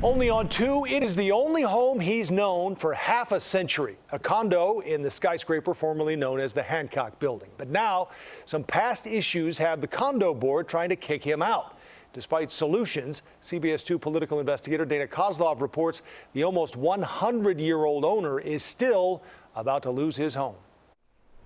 Only on two, it is the only home he's known for half a century, a condo in the skyscraper formerly known as the Hancock Building. But now, some past issues have the condo board trying to kick him out. Despite solutions, CBS 2 political investigator Dana Kozlov reports the almost 100-year-old owner is still about to lose his home.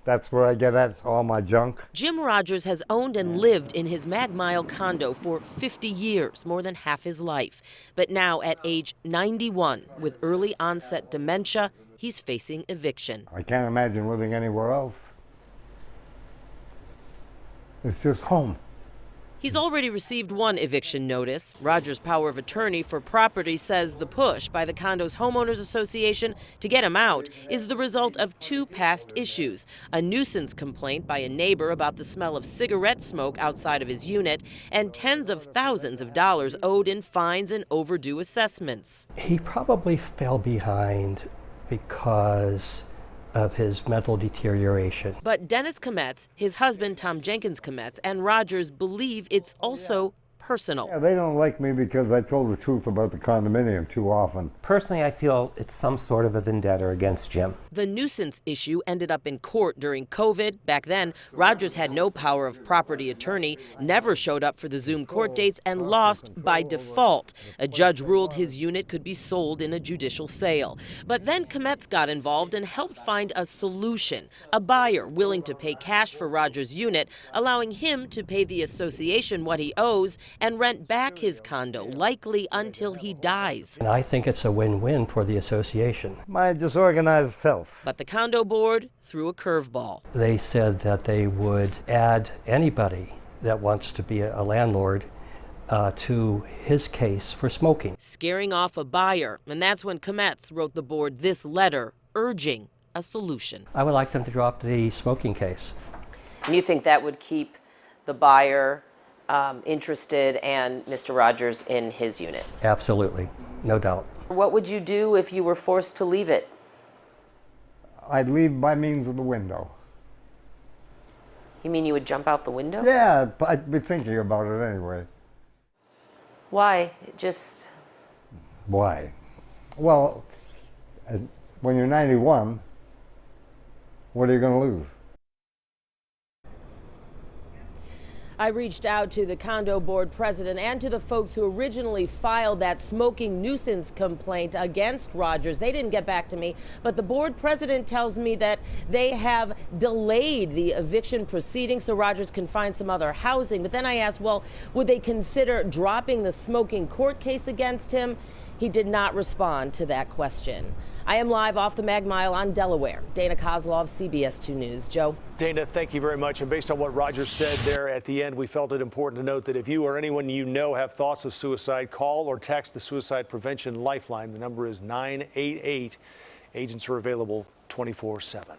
That's where I get at all my junk. Jim Rogers has owned and lived in his Mag Mile condo for 50 years, more than half his life. But now at age 91, with early onset dementia, he's facing eviction. I can't imagine living anywhere else. It's just home. He's already received one eviction notice. Rogers' power of attorney for property says the push by the condo's homeowners association to get him out is the result of two past issues: a nuisance complaint by a neighbor about the smell of cigarette smoke outside of his unit, and tens of thousands of dollars owed in fines and overdue assessments. He probably fell behind because of his mental deterioration. But Dennis Kometz, his husband Tom Jenkins Kometz, and Rogers believe it's also personal. Yeah, they don't like me because I told the truth about the condominium too often. Personally, I feel it's some sort of a vendetta against Jim. The nuisance issue ended up in court during COVID. Back then, Rogers had no power of property attorney, never showed up for the Zoom court dates, and lost by default. A judge ruled his unit could be sold in a judicial sale. But then Kometz got involved and helped find a solution: a buyer willing to pay cash for Rogers' unit, allowing him to pay the association what he owes and rent back his condo, likely until he dies. And I think it's a win-win for the association. My disorganized self. But the condo board threw a curveball. They said that they would add anybody that wants to be a landlord to his case for smoking. Scaring off a buyer, and that's when Kometz wrote the board this letter urging a solution. I would like them to drop the smoking case. And you think that would keep the buyer interested and Mr. Rogers in his unit? Absolutely, no doubt. What would you do if you were forced to leave it? I'd leave by means of the window. You mean you would jump out the window? Yeah, but I'd be thinking about it anyway. Why? Just... Why? Well, when you're 91, what are you going to lose? I reached out to the condo board president and to the folks who originally filed that smoking nuisance complaint against Rogers. They didn't get back to me, but the board president tells me that they have delayed the eviction proceedings so Rogers can find some other housing. But then I asked, well, would they consider dropping the smoking court case against him? He did not respond to that question. I am live off the Mag Mile on Delaware. Dana Kozlov, CBS 2 News. Joe. Dana, thank you very much. And based on what Rogers said there at the end, we felt it important to note that if you or anyone you know have thoughts of suicide, call or text the Suicide Prevention Lifeline. The number is 988. Agents are available 24/7.